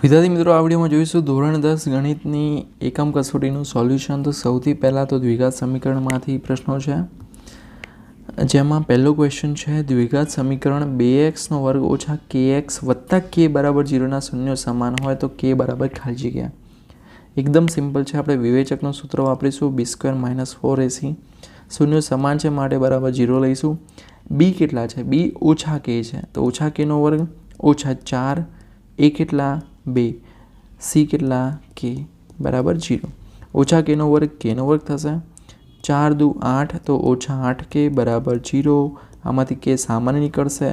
વિદ્યાર્થી મિત્રો, આ વિડીયોમાં જોઈશું ધોરણ 10 ગણિતની એકમ કસોટીનું સોલ્યુશન. તો સૌથી પહેલાં તો દ્વિઘાત સમીકરણમાંથી પ્રશ્નો છે, જેમાં પહેલો ક્વેશ્ચન છે દ્વિઘાત સમીકરણ 2x નો વર્ગ ઓછા kx વત્તા k બરાબર 0 ના શૂન્ય સમાન હોય તો k બરાબર ખાલી જગ્યા. એકદમ સિમ્પલ છે. આપણે વિવેચકનું સૂત્ર વાપરીશું b² - 4ac. શૂન્ય સમાન છે માટે બરાબર 0 લઈશું. b કેટલા છે? b ઓછા k છે તો ઓછા k નો વર્ગ ઓછા 4, a કેટલા 2, c કેટલા k બરાબર 0. ઓછા k નો વર્ગ k નો વર્ગ થશે. 4 દુ 8 તો ઓછા 8k બરાબર 0. આમાંથી k સામાન્ય નીકળશે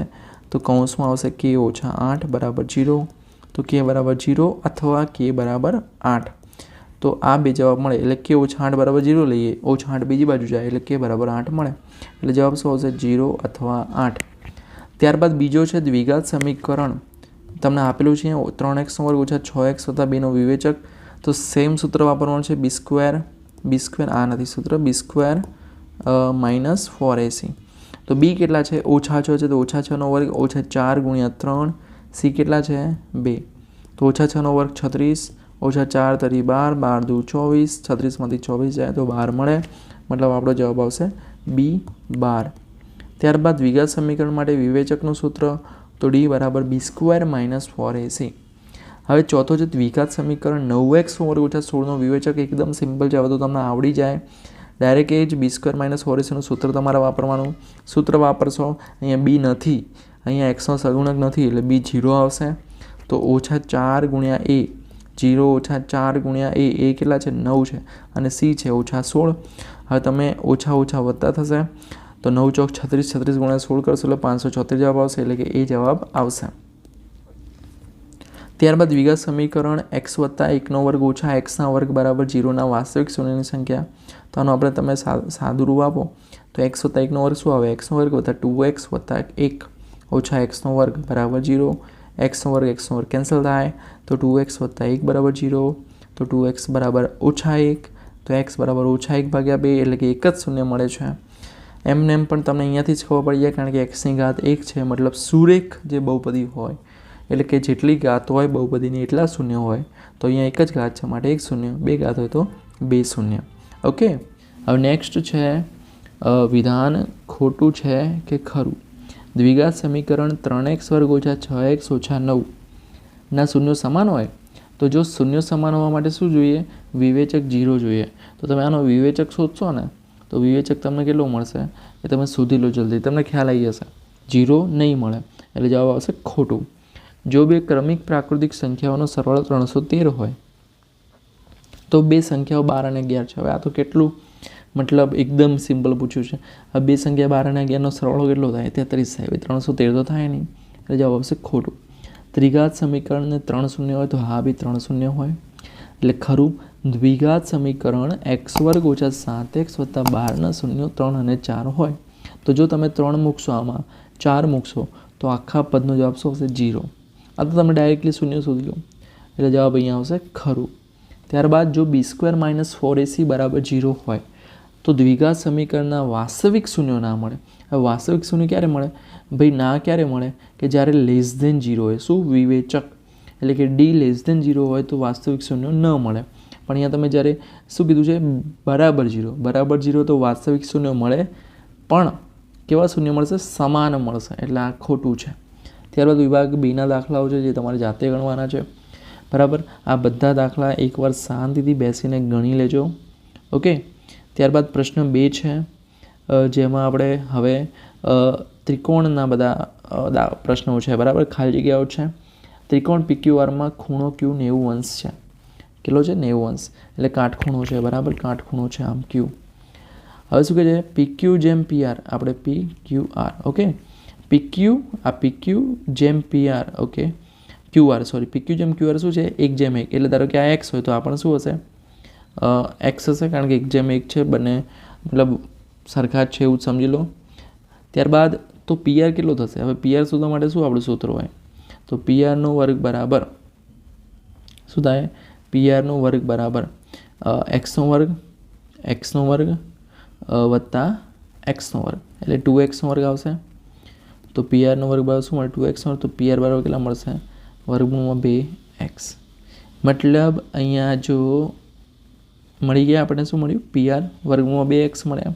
તો કૌંસમાં આવશે k ઓછા 8 બરાબર 0. તો k બરાબર 0 અથવા k બરાબર 8. તો આ બે જવાબ મળે એટલે k ઓછા 8 બરાબર 0 લઈએ, ઓછા 8 બીજી બાજુ જાય એટલે k બરાબર 8 મળે. એટલે જવાબ શું આવશે? 0 અથવા 8. ત્યારબાદ બીજો છે દ્વિઘાત સમીકરણ. તમને આપેલું છે 3x નો વર્ગ ઓછા 6x વત્તા 2 નો વિવેચક. તો સેમ સૂત્ર વાપરવાનું છે b² આ નથી સૂત્ર, b² - 4ac. તો b કેટલા છે? ઓછા 6 છે તો ઓછા 6 નો વર્ગ ઓછા 4 × 3. c કેટલા છે? 2. તો ઓછા 6 નો વર્ગ 36, ઓછા 4 તરી 12, 12 દુ 24, 36માંથી 24 જાય તો 12 મળે. મતલબ આપણો જવાબ આવશે b12. ત્યારબાદ દ્વિઘાત સમીકરણ માટે વિવેચકનું સૂત્ર તો d બરાબર b² - 4ac. હવે ચોથો છે દ્વિઘાત સમીકરણ 9x નો વર્ગ ઓછા 16 નો વિવેચક. એકદમ સિમ્પલ છે, હવે તો તમને આવડી જાય. ડાયરેક્ટ એ જ b² - 4ac નું સૂત્ર તમારે વાપરવાનું. સૂત્ર વાપરશો, અહીંયા b નથી, અહીંયા x નો સગુણક નથી એટલે b 0 આવશે. તો ઓછા 4 × a, 0 ઓછા 4 × a કેટલા છે? 9 છે અને c છે ઓછા 16. હવે તમે ઓછા ઓછા વત્તા થશે તો 9 ચોક 36, 36 × 16 કરશો એટલે 576 જવાબ આવશે, એટલે કે એ જવાબ આવશે. ત્યારબાદ દ્વિઘાત સમીકરણ x વત્તા 1 નો વર્ગ ઓછા x ના વર્ગ બરાબર 0 ના વાસ્તવિક શૂન્યની સંખ્યા. તો આનું આપણે તમે સાદું રૂપ આપો તો x વત્તા 1 નો વર્ગ શું આવે? x નો વર્ગ વત્તા 2x વત્તા 1 ઓછા x નો વર્ગ બરાબર 0. x નો વર્ગ કેન્સલ થાય તો 2x વત્તા 1 બરાબર 0. તો 2x બરાબર ઓછા 1. તો x બરાબર ઓછા 1 ભાગ્યા 2 એટલે કે એક જ શૂન્ય મળે છે. એમને એમ પણ તમને અહીંયાથી જ ખબર પડી જાય, કારણ કે x ની ઘાત 1 છે, મતલબ સુરેખ જે બહુપદી હોય એટલે કે જેટલી ઘાત હોય બહુપદીની એટલા શૂન્ય હોય. તો અહીંયા એક જ ઘાત છે માટે એક શૂન્ય, બે ઘાત હોય તો બે શૂન્ય. ઓકે. હવે નેક્સ્ટ છે વિધાન ખોટું છે કે ખરું. દ્વિઘાત સમીકરણ 3x વર્ગ ઓછા 6x ઓછા 9 ના શૂન્ય સમાન હોય તો જો શૂન્ય સમાન હોવા માટે શું જોઈએ? વિવેચક 0 જોઈએ. તો તમે આનો વિવેચક શોધશો ને તો વિવેચક તમને કેટલું મળશે એ તમે શોધી લો જલ્દી, તમને ખ્યાલ આવી જશે. 0 નહીં મળે એટલે જવાબ આવશે ખોટું. જો બે ક્રમિક પ્રાકૃતિક સંખ્યાઓનો સરવાળો 313 હોય તો બે સંખ્યાઓ 12 અને 11 છે. હવે આ તો કેટલું મતલબ એકદમ સિમ્પલ પૂછ્યું છે. હવે બે સંખ્યા 12 અને 11 નો સરવાળો કેટલો થાય? 33 થાય. 313 તો થાય નહીં એટલે જવાબ આવશે ખોટું. ત્રિઘાત સમીકરણને 3 શૂન્ય હોય તો હા બી 3 શૂન્ય હોય એટલે ખરું. દ્વિઘાત સમીકરણ x વર્ગ ઓછા 7x વત્તા 12 ના શૂન્યો 3 અને 4 હોય તો જો તમે 3 મૂકશો આમાં 4 મૂકશો તો આખા પદનો જવાબ શું આવશે? 0. આ તો તમે ડાયરેક્ટલી શૂન્ય શોધી લો એટલે જવાબ અહીંયા આવશે ખરું. ત્યારબાદ જો b² - 4ac બરાબર 0 હોય તો દ્વિઘાત સમીકરણના વાસ્તવિક શૂન્યો ના મળે. હવે વાસ્તવિક શૂન્ય ક્યારે મળે? ભાઈ ના ક્યારે મળે? કે જ્યારે <0 હોય. શું? વિવેચક એટલે કે d <0 હોય તો વાસ્તવિક શૂન્યો ન મળે. પણ અહીંયા તમે જ્યારે શું કીધું છે? બરાબર 0. બરાબર 0 તો વાસ્તવિક શૂન્ય મળે, પણ કેવા શૂન્ય મળશે? સમાન મળશે. એટલે આ ખોટું છે. ત્યારબાદ વિભાગ બીના દાખલાઓ છે જે તમારે જાતે ગણવાના છે. બરાબર. આ બધા દાખલા એકવાર શાંતિથી બેસીને ગણી લેજો. ઓકે. ત્યારબાદ પ્રશ્ન 2 છે જેમાં આપણે હવે ત્રિકોણના બધા પ્રશ્નો છે. બરાબર. ખાલી જગ્યાઓ છે. ત્રિકોણ PQRમાં ખૂણો Q 90 અંશ છે. કેટલો છે? 90 અંશ એટલે કાટખૂણો છે. બરાબર. કાટખૂણો છે આમ Q. હવે શું કહે છે? PQ જેમ PR આપણે PQR. ઓકે. PQ આ PQ જેમ PR. Okay. QR sorry PQ જેમ QR શું છે? 1:1 એટલે ધારો કે આ x હોય તો આ પણ શું હશે? x હશે, કારણ કે 1:1 છે. બંને મતલબ સરખા જ છે એવું સમજી લો. ત્યારબાદ તો PR કેટલો થશે? હવે PR શોધવા માટે શું આપણું સૂત્ર હોય? તો PR નો વર્ગ બરાબર શું થાય? PR નો વર્ગ બરાબર x નો વર્ગ વત્તા x નો વર્ગ એટલે 2x નો વર્ગ આવશે. તો PR નો વર્ગ બરાબર શું મળે? 2x નો વર્ગ. તો PR બરાબર કેટલા મળશે? વર્ગમૂળમાં 2x. મતલબ અહીંયા જો મળી ગયા આપણને શું મળ્યું PR વર્ગમૂળમાં 2x મળ્યા.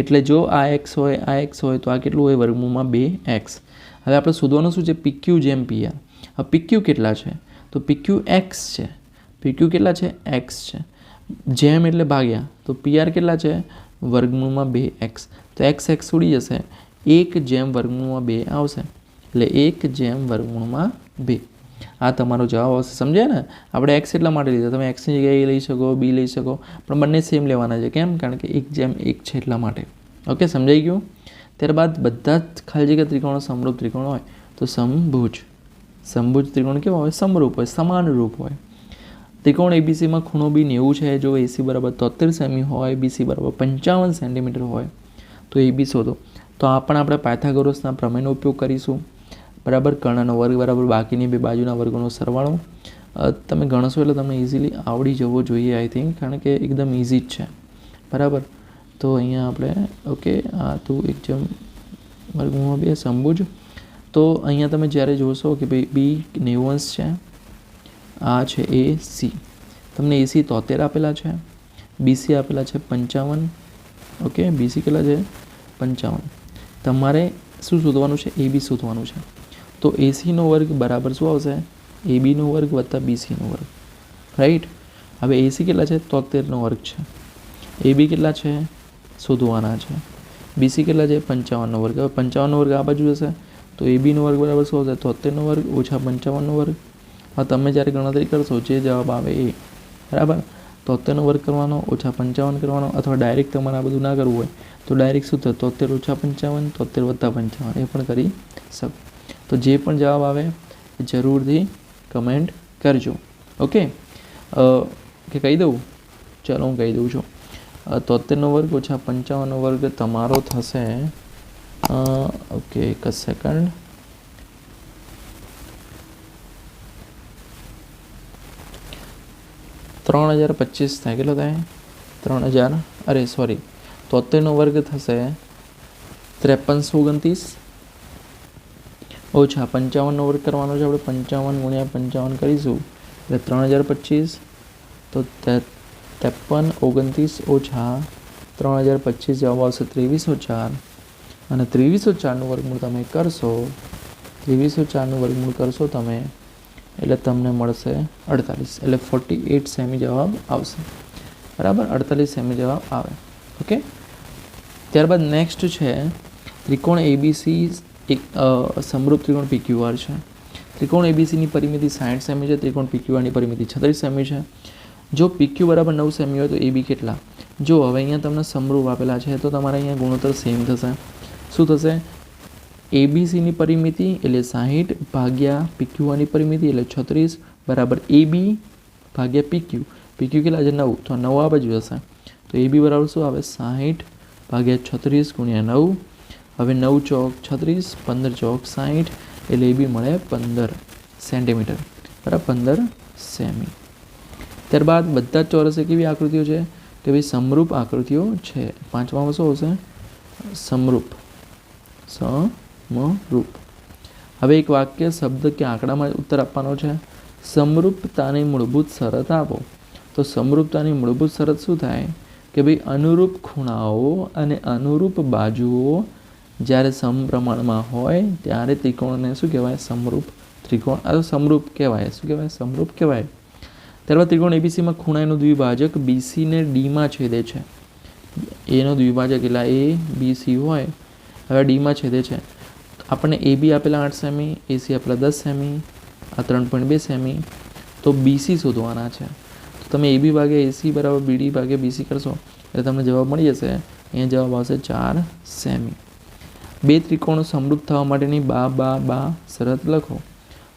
એટલે જો આ x હોય તો આ કેટલું હોય વર્ગમૂળમાં 2x. હવે આપણે શોધવાનું શું છે PQ જેમ PR. હવે PQ કેટલા છે તો PQ x છે. PQ કેટલા છે x છે. જેમ એટલે ભાગ્યા તો PR કેટલા છે વર્ગમૂળમાં 2x. તો x ઉડી જશે 1 જેમ વર્ગમૂળમાં 2 આવશે એટલે 1 જેમ વર્ગમૂળમાં 2. આ તમારો જવાબ આવશે. સમજ્યા ને આપણે x એટલા માટે લીધા. તમે xની જગ્યાએ લઈ શકો b લઈ શકો પણ બંને સેમ લેવાના છે. કેમ કારણ કે 1 જેમ 1 છે એટલા માટે. ઓકે સમજાઈ ગયું. ત્યારબાદ બધા જ ખાલી જગ્યા ત્રિકોણો સમરૂપ ત્રિકોણ હોય તો સમભુજ ત્રિકોણ કેવા હોય સમરૂપ હોય સમાનરૂપ હોય. ત્રિકોણ ABCમાં ખૂણો બી 90 છે. જો AC બરાબર 73 સેમી હોય BC બરાબર 55 સેન્ટીમીટર હોય તો AB શોધો. તો આ પણ આપણે પાયથાગોરસના પ્રમેયનો ઉપયોગ કરીશું. બરાબર કર્ણનો વર્ગ બરાબર બાકીની બે બાજુના વર્ગોનો સરવાળો. તમે ગણશો એટલે તમને ઇઝીલી આવડી જવો જોઈએ આઈ થિંક કારણ કે એકદમ ઇઝી જ છે. બરાબર તો અહીંયા આપણે ઓકે આ તો 1 જેમ વર્ગમૂળમાં 2 સમભુજ. તો અહીંયા તમે જ્યારે જોશો કે ભાઈ B 90 છે આ છે AC. તમને AC 73 આપેલા છે BC આપેલા છે 55. ઓકે BC કેટલા છે 55. તમારે શું શોધવાનું છે AB શોધવાનું છે. તો ACનો વર્ગ બરાબર શું આવશે ABનો વર્ગ વત્તા BCનો વર્ગ રાઈટ. હવે AC કેટલા છે 73નો વર્ગ છે. AB કેટલા છે શોધવાના છે. BC કેટલા છે 55નો વર્ગ. હવે 55નો વર્ગ આ બાજુ જશે તો ABનો વર્ગ બરાબર શું આવશે 73નો વર્ગ ઓછા 55નો વર્ગ. હવે તમે જ્યારે ગણતરી કરશો જે જવાબ આવે એ બરાબર 73નો વર્ગ કરવાનો ઓછા 55 કરવાનો અથવા ડાયરેક્ટ તમારે આ બધું ના કરવું હોય તો ડાયરેક્ટ શું થશે 73 ઓછા 55 73 વત્તા 55 એ પણ કરી શકો. તો જે પણ જવાબ આવે એ જરૂરથી કમેન્ટ કરજો. ઓકે કે કહી દઉં ચાલો હું કહી દઉં છું. 73નો વર્ગ ઓછા 55નો વર્ગ તમારો થશે ઓકે એક જ સેકન્ડ 3025 થાય. કેટલો થાય 3000 અરે સોરી 73નો વર્ગ થશે 5329 ઓછા 55નો વર્ગ કરવાનો છે. આપણે 55 ગુણ્યા 55 કરીશું એટલે 3025 તો 5329 ઓછા 3025 જવાબ આવશે 2304 અને 2304નું વર્ગમૂળ તમે કરશો 2304નું વર્ગમૂળ કરશો તમે એટલે તમને મળશે 48 એટલે 48 સેમી જવાબ આવશે. બરાબર 48 સેમી જવાબ આવે. ઓકે ત્યારબાદ નેક્સ્ટ છે ત્રિકોણ ABC એક સમરૂપ ત્રિકોણ PQR છે. ત્રિકોણ ABCની પરિમિતિ 60 સેમી છે. ત્રિકોણ PQRની પરિમિતિ 36 સેમી છે. જો PQ બરાબર 9 સેમી હોય તો AB કેટલા. જો હવે અહીંયા તમને સમરૂપ આપેલા છે તો તમારે અહીંયા ગુણોત્તર સેમ થશે. શું થશે ABCની પરિમિતિ એટલે 60 ભાગ્યા PQRની પરિમિતિ એટલે 36 બરાબર AB ભાગ્યા PQ. PQ કેટલા છે 9 તો 9 આ બાજુ હશે તો AB બરાબર શું આવે 60 ભાગ્યા 36 ગુણ્યા 9. હવે 9 ચોક 36 15 ચોક 60 એટલે AB મળે 15 સેન્ટીમીટર બરાબર 15 સેમી. ત્યારબાદ બધા જ ચોરસે કેવી આકૃતિઓ છે કે ભાઈ સમરૂપ આકૃતિઓ છે. પાંચમામાં શું આવશે સમરૂપ. હવે એક વાક્ય શબ્દ કે આંકડામાં ઉત્તર આપવાનો છે. સમરૂપતાની મૂળભૂત શરત આપો. તો સમરૂપતાની મૂળભૂત શરત શું થાય કે ભાઈ અનુરૂપ ખૂણાઓ અને અનુરૂપ બાજુઓ જ્યારે સમપ્રમાણમાં હોય ત્યારે ત્રિકોણને શું કહેવાય સમરૂપ ત્રિકોણ. આ તો સમરૂપ કહેવાય. શું કહેવાય સમરૂપ કહેવાય. ત્યારબાદ ત્રિકોણ ABCમાં ખૂણાનું દ્વિભાજક BCને Dમાં છેદે છે. એનો દ્વિભાજક એટલે ABC હોય હવે Dમાં છેદે છે. આપણને AB આપેલા 8 સેમી AC આપેલા 10 સેમી આ 3.2 સેમી તો BC શોધવાના છે. તો તમે AB ભાગ્યા AC બરાબર BD ભાગ્યા BC કરશો એટલે તમને જવાબ મળી જશે. અહીંયા જવાબ આવશે 4 સેમી. બે ત્રિકોણો સમરૂપ થવા માટેની બા શરત લખો.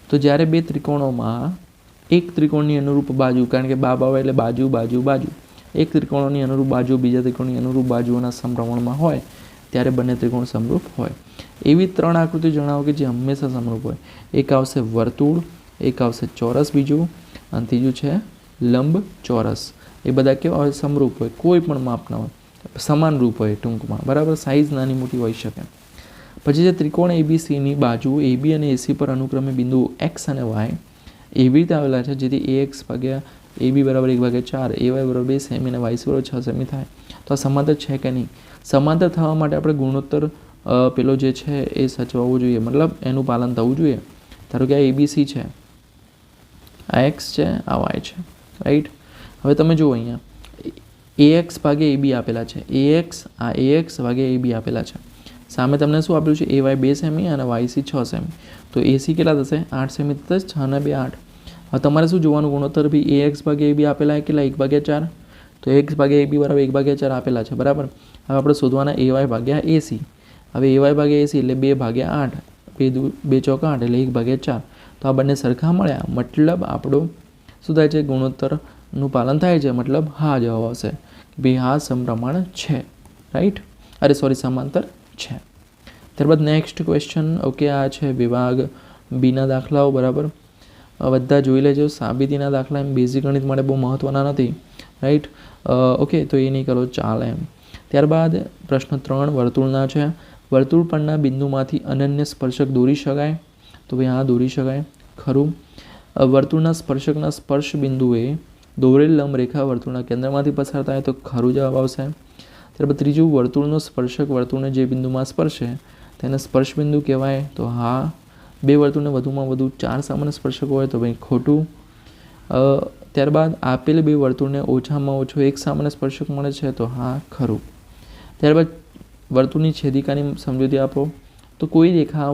તો જ્યારે બે ત્રિકોણોમાં એક ત્રિકોણની અનુરૂપ બાજુ કારણ કે બા એટલે બાજુ બાજુ બાજુ એક ત્રિકોણોની અનુરૂપ બાજુ બીજા ત્રિકોણની અનુરૂપ બાજુઓના સમપ્રમાણમાં હોય ત્યારે બંને ત્રિકોણ સમરૂપ હોય. એવી 3 આકૃતિઓ જણાવો કે જે હંમેશા સમરૂપ હોય. એક આવશે વર્તુળ, એક આવશે ચોરસ બીજું અને ત્રીજું છે લંબ ચોરસ. એ બધા કેવા હોય સમરૂપ હોય કોઈ પણ માપના હોય સમાન રૂપ હોય ટૂંકમાં બરાબર. સાઇઝ નાની મોટી હોઈ શકે. પછી છે ત્રિકોણ ABCની બાજુ AB અને AC પર અનુક્રમે બિંદુ X અને Y એવી રીતે આવેલા છે જેથી AX ભાગ્યા AB બરાબર 1/4, AY બરાબર 2 સેમી અને YC બરાબર 6 સેમી થાય. તો આ સમાંતર છે કે નહીં? સમાંતર થવા માટે આપણે ગુણોત્તર પેલો જે છે એ સચવાવવું જોઈએ, મતલબ એનું પાલન થવું જોઈએ. ધારો કે આ ABC છે, આ X છે, આ Y છે, રાઈટ. હવે તમે જુઓ અહીંયા AX ભાગ્યા AB આપેલા છે, AX ભાગ્યા AB આપેલા છે. સામે તમને શું આપેલું છે? AY 2 સેમી અને YC 6 સેમી. તો AC કેટલા થશે? 8 સેમી થશે. 6 અને 2 8. હવે તમારે શું જોવાનું? ગુણોત્તર બી AX ભાગ્યા AB આપેલા કેટલા? 1/4. તો AX ભાગ્યા AB બરાબર 1/4 આપેલા છે, બરાબર. હવે આપણે શોધવાના AY ભાગ્યા AC. હવે AY ભાગ્યા AC એટલે 2/8, 2 ચોક 8 એટલે 1/4. તો આ બંને સરખા મળ્યા, મતલબ આપણું શું થાય છે? ગુણોત્તરનું પાલન થાય છે, મતલબ હા જવાબ આવશે કે ભાઈ હા સમપ્રમાણ છે, રાઈટ. સમાંતર છે. ત્યારબાદ નેક્સ્ટ ક્વેશ્ચન. ઓકે, આ છે વિભાગ બીના દાખલાઓ, બરાબર. બધા જોઈ લેજો. સાબિતીના દાખલા એમ બેઝિક ગણિત માટે બહુ મહત્ત્વના નથી, રાઈટ. ઓકે, તો એ નહીં કરો ચાલે એમ. ત્યારબાદ પ્રશ્ન 3 વર્તુળના છે. વર્તુળ પરના બિંદુમાંથી અનન્ય સ્પર્શક દોરી શકાય? તો ભાઈ હા દોરી શકાય, ખરું. વર્તુળના સ્પર્શકના સ્પર્શ બિંદુએ દોરેલ લંબ રેખા વર્તુળના કેન્દ્રમાંથી પસાર થાય? તો ખરું જવાબ આવશે. ત્યારબાદ ત્રીજું, વર્તુળનો સ્પર્શક વર્તુળને જે બિંદુમાં સ્પર્શે તેને સ્પર્શ બિંદુ કહેવાય? તો હા. 2 વર્તુળને વધુમાં વધુ 4 સામાન્ય સ્પર્શકો હોય? તો ભાઈ ખોટું. ત્યારબાદ આપેલ 2 વર્તુળને ઓછામાં ઓછો 1 સામાન્ય સ્પર્શક મળે છે? તો હા, ખરું. ત્યારબાદ વર્તુળની છેદિકાની સમજૂતી આપો. તો કોઈ રેખા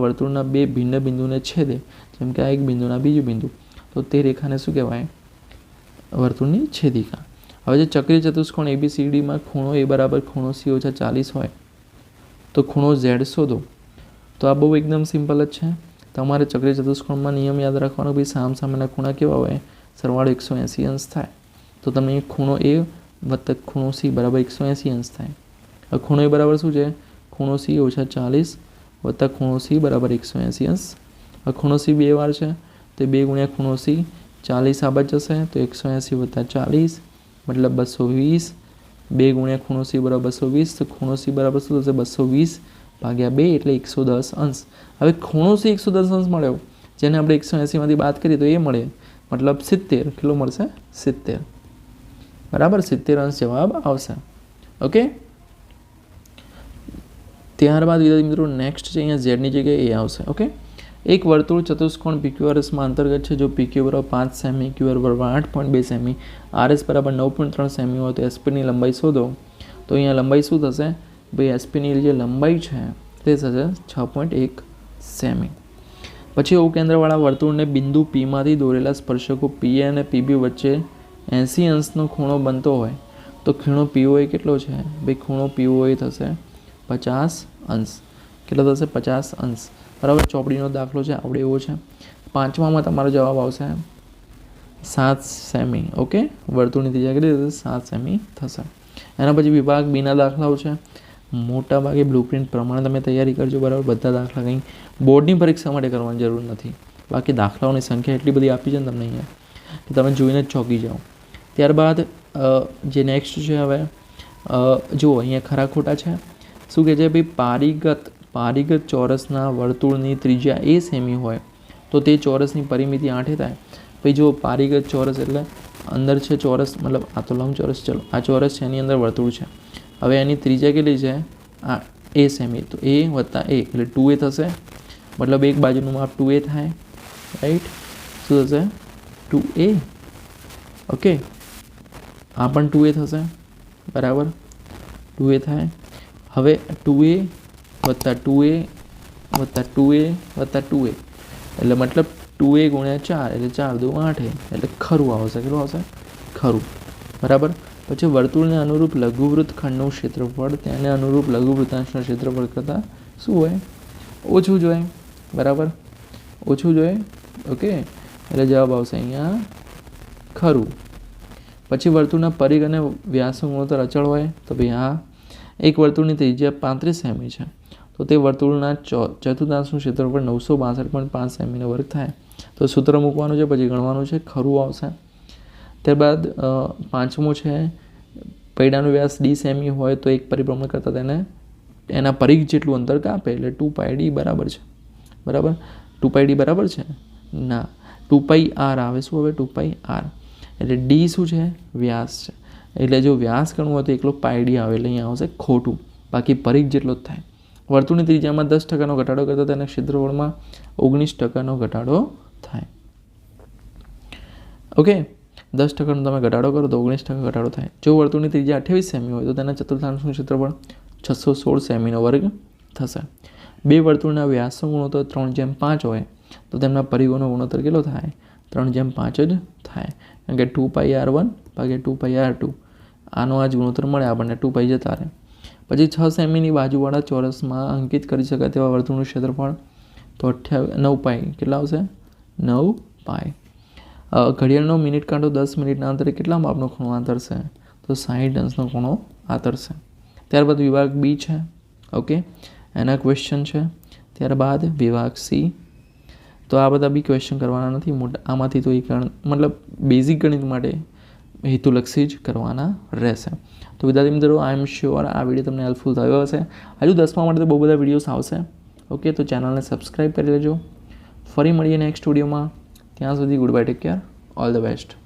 વર્તુળના 2 ભિન્ન બિંદુને છેદે, જેમ કે આ એક બિંદુના બીજું બિંદુ, તો તે રેખાને શું કહેવાય? વર્તુળની છેદિકા. હવે જે ચક્રીય ચતુષ્કોણ ABCDમાં ખૂણો A બરાબર ખૂણો C - 40 હોય તો ખૂણો Z શોધો. તો આ બહુ એકદમ સિમ્પલ જ છે. તમારે ચક્રીય ચતુષ્કોણમાં નિયમ યાદ રાખવાનો ભાઈ સામસામેના ખૂણા કેવા હોય? સરવાળો 180 અંશ થાય. તો તમને ખૂણો A વત્તા ખૂણો C બરાબર 180 અંશ થાય. હવે ખૂણો A બરાબર શું છે? ખૂણો C - 40 વત્તા ખૂણો C બરાબર 180 અંશ. હવે ખૂણો C 2 વાર છે, તો 2 ગુણ્યા ખૂણો C 40 આ બાજુ જશે, તો 180 વત્તા 40 મતલબ 220. 2 ગુણ્યા ખૂણો C બરાબર 220, તો ખૂણો C બરાબર શું થશે? 220 ભાગ્યા 2 એટલે 110 અંશ. હવે ખૂણો C 110 અંશ મળ્યો, જેને આપણે 180માંથી બાદ કરીએ તો એ મળે, મતલબ 70. કેટલો મળશે? 70, બરાબર. 70 અંશ જવાબ આવશે. ઓકે. ત્યારબાદ વિદ્યાર્થી મિત્રો નેક્સ્ટ છે અહીંયા ઝેડની જગ્યાએ એ આવશે. ઓકે. એક વર્તુળ ચતુષ્કોણ PQRSમાં અંતર્ગત છે. જો PQ બરાબર 5 સેમી, QR બરાબર 8.2 સેમી, RS બરાબર 9.3 સેમી હોય તો SPની લંબાઈ શોધો. તો અહીંયા લંબાઈ શું થશે? ભાઈ SPની જે લંબાઈ છે તે થશે 6.1 સેમી. પછી કેન્દ્રવાળા વર્તુળને બિંદુ Pમાંથી દોરેલા સ્પર્શકો PA અને PB વચ્ચે 80 અંશનો ખૂણો બનતો હોય તો ખૂણો POA કેટલો છે? ભાઈ ખૂણો POA થશે 50 અંશ. કેટલો થશે? 50 અંશ, બરાબર. ચોપડીનો દાખલો છે આવડે એવો છે. 5મામાં તમારો જવાબ આવશે 7 સેમી. ઓકે. વર્તુળની ત્રિજ્યા કેટલી થશે? 7 સેમી થશે. એના પછી વિભાગ બીના દાખલાઓ છે. મોટા ભાગે બ્લુપ્રિન્ટ પ્રમાણે તમે તૈયારી કરજો, બરાબર. બધા દાખલા કંઈ બોર્ડની પરીક્ષા માટે કરવાની જરૂર નથી. બાકી દાખલાઓની સંખ્યા એટલી બધી આપી છે ને તમને અહીંયા કે તમે જોઈને જ ચોંકી જાઓ. ત્યારબાદ જે નેક્સ્ટ છે હવે જુઓ અહીંયા ખરા ખોટા છે. શું કહે છે? ભાઈ પારીગત ચોરસના વર્તુળની ત્રિજ્યા A સેમી હોય તો તે ચોરસની પરિમિતિ 8 થાય. ભાઈ જો પારીગત ચોરસ એટલે અંદર છે ચોરસ, મતલબ આ તો લંબચોરસ, ચલો આ ચોરસ છે, એની અંદર વર્તુળ છે. હવે એની ત્રિજ્યા કેટલી છે? આ A સેમી. તો A વત્તા A એટલે 2A થશે, મતલબ એક બાજુનું માપ 2A થાય, રાઈટ. શું થશે? 2A. ઓકે. આ પણ 2A થશે, બરાબર. 2A થાય. હવે 2A વત્તા 2A વત્તા 2A વત્તા 2A એટલે મતલબ 2A ગુણ્યા 4 એટલે 4 દુ 8 એટલે ખરું આવશે. કેટલું આવશે? ખરું, બરાબર. પછી વર્તુળને અનુરૂપ લઘુવૃત્ત ખંડનું ક્ષેત્રફળ તેને અનુરૂપ લઘુવૃત્તાંશના ક્ષેત્રફળ કરતાં શું હોય? ઓછું જોઈએ, બરાબર. ઓછું જોઈએ. ઓકે. એટલે જવાબ આવશે અહીંયા ખરું. પછી વર્તુળના પરિઘ અને વ્યાસનો ગુણોત્તર અચળ હોય? તો ભાઈ હા. એક વર્તુળની ત્રિજ્યા 35 સેમી છે તો તે વર્તુળના ચતુર્થાંશનું ક્ષેત્રફળ 962.5 સેમીનો વર્ગ થાય. તો સૂત્ર મૂકવાનું છે, પછી ગણવાનું છે, ખરું આવશે. ત્યારબાદ 5મું છે પૈડાનો વ્યાસ D સેમી હોય તો એક પરિભ્રમણ કરતાં તેને એના પરિઘ જેટલું અંતર કાપે એટલે 2πD બરાબર છે, બરાબર. 2πD બરાબર છે. ના, 2πr આવે. શું હવે? 2πr. એટલે ડી શું છે? વ્યાસ છે. એટલે જો વ્યાસ ગણવું હોય તો એકલો પાયડી આવે એટલે અહીંયા આવશે ખોટું, બાકી પરિઘ જેટલો જ થાય. વર્તુળની ત્રિજ્યામાં 10% ઘટાડો કરતા તેના ક્ષેત્રફળમાં 19% ઘટાડો થાય. ઓકે, 10% તમે ઘટાડો કરો તો 19% ઘટાડો થાય. જો વર્તુળની ત્રિજ્યા 28 સેમી હોય તો તેના ચતુર્થાંશનું ક્ષેત્રફળ 616 સેમીનો વર્ગ થશે. બે વર્તુળના વ્યાસનો ગુણોત્તર 3/5 હોય તો તેમના પરિઘોનો ગુણોત્તર કેટલો થાય? 3/5 જ થાય. કારણ કે 2πr1 ભાગ્યા 2πr2 આનો આ જ ગુણોત્તર મળે આપણને, 2π જતા રહે. પછી 6 સેમીની બાજુવાળા ચોરસમાં અંકિત કરી શકાય તેવા વર્તુળનું ક્ષેત્રફળ તો 9π. કેટલા આવશે? 9π. ઘડિયાળનો મિનિટ કાંટો 10 મિનિટના અંતરે કેટલા માપનો ખૂણો આંતરશે? તો 60 અંશનો ખૂણો આંતરશે. ત્યારબાદ વિભાગ બી છે. ઓકે, એના ક્વેશ્ચન છે. ત્યારબાદ વિભાગ સી. તો આ બધા બી ક્વેશ્ચન કરવાના નથી મોટા, આમાંથી તો એક મતલબ બેઝિક ગણિત માટે હેતુલક્ષી જ કરવાના રહેશે. તો વિદ્યાર્થી મિત્રો, આઈ એમ શ્યોર આ વિડીયો તમને હેલ્પફુલ થયો હશે. હજુ 10મા માટે તો બહુ બધા વિડીયોઝ આવશે. ઓકે, તો ચેનલને સબસ્ક્રાઈબ કરી લેજો. ફરી મળીએ નેક્સ્ટ વિડીયોમાં. ત્યાં સુધી good bye, take care, all the best.